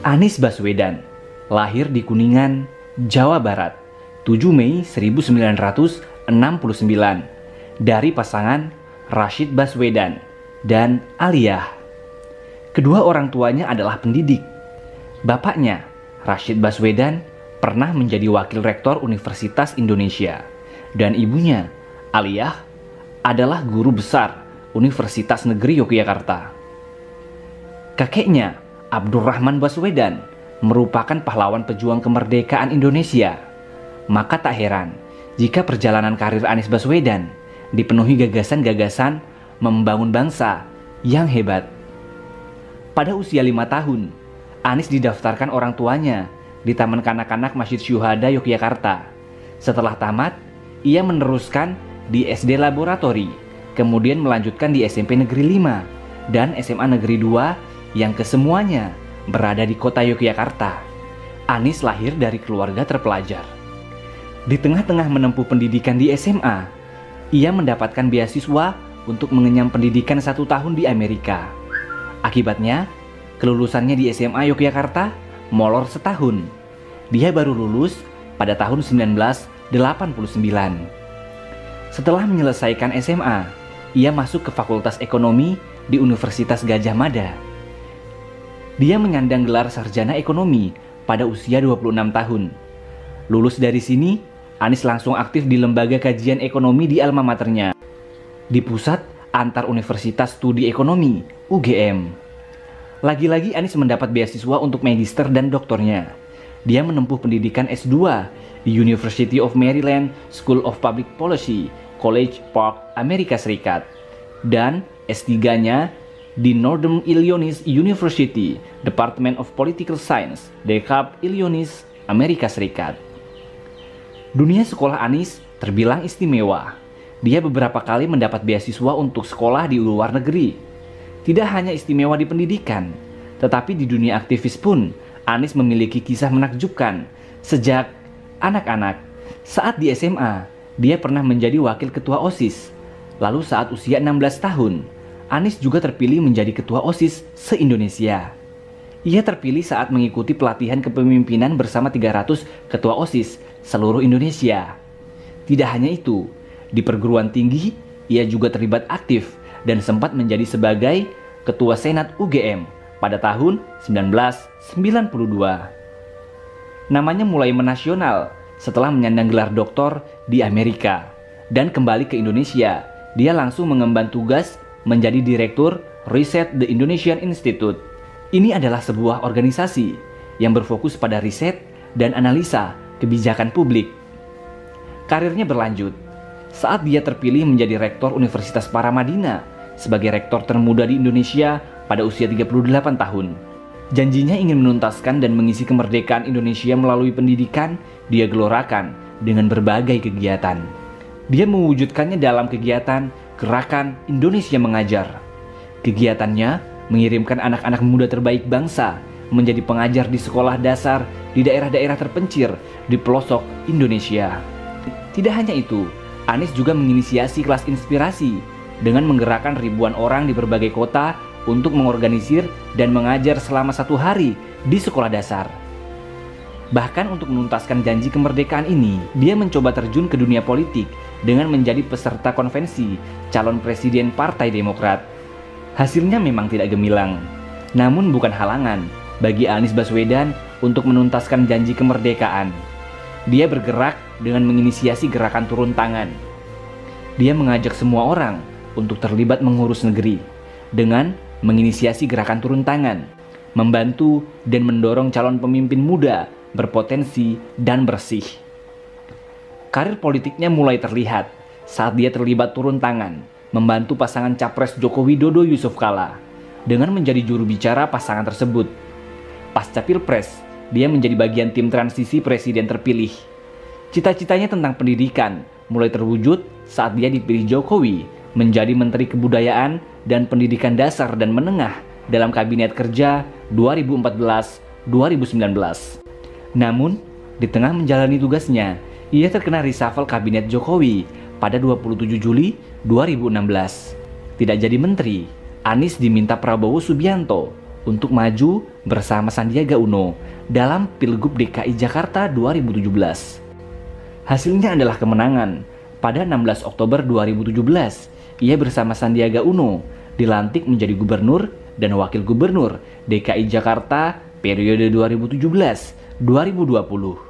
Anies Baswedan lahir di Kuningan, Jawa Barat, 7 Mei 1969 dari pasangan Rashid Baswedan dan Aliyah. Kedua orang tuanya adalah pendidik. Bapaknya, Rashid Baswedan, pernah menjadi wakil rektor Universitas Indonesia, dan ibunya, Aliyah, adalah guru besar Universitas Negeri Yogyakarta. Kakeknya, Abdurrahman Baswedan, merupakan pahlawan pejuang kemerdekaan Indonesia. Maka tak heran jika perjalanan karir Anies Baswedan dipenuhi gagasan-gagasan membangun bangsa yang hebat. Pada usia 5 tahun, Anies didaftarkan orang tuanya di Taman Kanak-kanak Masjid Syuhada Yogyakarta. Setelah tamat, ia meneruskan di SD Laboratori, kemudian melanjutkan di SMP Negeri 5 dan SMA Negeri 2 yang kesemuanya berada di kota Yogyakarta. Anies lahir dari keluarga terpelajar. Di tengah-tengah menempuh pendidikan di SMA, ia mendapatkan beasiswa untuk mengenyam pendidikan 1 tahun di Amerika. Akibatnya, kelulusannya di SMA Yogyakarta molor setahun. Dia baru lulus pada tahun 1989. Setelah menyelesaikan SMA, ia masuk ke Fakultas Ekonomi di Universitas Gadjah Mada. Dia menyandang gelar sarjana ekonomi pada usia 26 tahun. Lulus dari sini, Anies langsung aktif di Lembaga Kajian Ekonomi di alma maternya, di Pusat Antar Universitas Studi Ekonomi, UGM. Lagi-lagi Anies mendapat beasiswa untuk magister dan doktornya. Dia menempuh pendidikan S2 di University of Maryland School of Public Policy, College Park, Amerika Serikat, dan S3-nya di Northern Illinois University, Department of Political Science, DeKalb, Illinois, Amerika Serikat. Dunia sekolah Anies terbilang istimewa. Dia beberapa kali mendapat beasiswa untuk sekolah di luar negeri. Tidak hanya istimewa di pendidikan, tetapi di dunia aktivis pun Anies memiliki kisah menakjubkan. Sejak anak-anak, saat di SMA, dia pernah menjadi wakil ketua OSIS. Lalu saat usia 16 tahun, Anies juga terpilih menjadi ketua OSIS se-Indonesia. Ia terpilih saat mengikuti pelatihan kepemimpinan bersama 300 ketua OSIS seluruh Indonesia. Tidak hanya itu, di perguruan tinggi, ia juga terlibat aktif dan sempat menjadi sebagai ketua Senat UGM pada tahun 1992. Namanya mulai menasional setelah menyandang gelar doktor di Amerika. Dan kembali ke Indonesia, dia langsung mengemban tugas menjadi Direktur Riset The Indonesian Institute. Ini adalah sebuah organisasi yang berfokus pada riset dan analisa kebijakan publik. Karirnya berlanjut saat dia terpilih menjadi Rektor Universitas Paramadina sebagai rektor termuda di Indonesia pada usia 38 tahun. Janjinya ingin menuntaskan dan mengisi kemerdekaan Indonesia melalui pendidikan, dia gelorakan dengan berbagai kegiatan. Dia mewujudkannya dalam kegiatan Gerakan Indonesia Mengajar. Kegiatannya mengirimkan anak-anak muda terbaik bangsa menjadi pengajar di sekolah dasar di daerah-daerah terpencil di pelosok Indonesia. Tidak hanya itu, Anies juga menginisiasi kelas inspirasi dengan menggerakkan ribuan orang di berbagai kota untuk mengorganisir dan mengajar selama 1 hari di sekolah dasar. Bahkan untuk menuntaskan janji kemerdekaan ini, dia mencoba terjun ke dunia politik dengan menjadi peserta konvensi calon presiden Partai Demokrat. Hasilnya memang tidak gemilang, namun bukan halangan bagi Anies Baswedan untuk menuntaskan janji kemerdekaan. Dia bergerak dengan menginisiasi gerakan turun tangan. Dia mengajak semua orang untuk terlibat mengurus negeri dengan menginisiasi gerakan turun tangan, membantu dan mendorong calon pemimpin muda berpotensi dan bersih. Karir politiknya mulai terlihat saat dia terlibat turun tangan membantu pasangan Capres Joko Widodo Yusuf Kala dengan menjadi juru bicara pasangan tersebut. Pasca Pilpres, dia menjadi bagian tim transisi presiden terpilih. Cita-citanya tentang pendidikan mulai terwujud saat dia dipilih Jokowi menjadi Menteri Kebudayaan dan Pendidikan Dasar dan Menengah dalam Kabinet Kerja 2014-2019. Namun, di tengah menjalani tugasnya, ia terkena reshuffle Kabinet Jokowi pada 27 Juli 2016. Tidak jadi menteri, Anies diminta Prabowo Subianto untuk maju bersama Sandiaga Uno dalam Pilgub DKI Jakarta 2017. Hasilnya adalah kemenangan. Pada 16 Oktober 2017, ia bersama Sandiaga Uno dilantik menjadi gubernur dan wakil gubernur DKI Jakarta periode 2017-2020.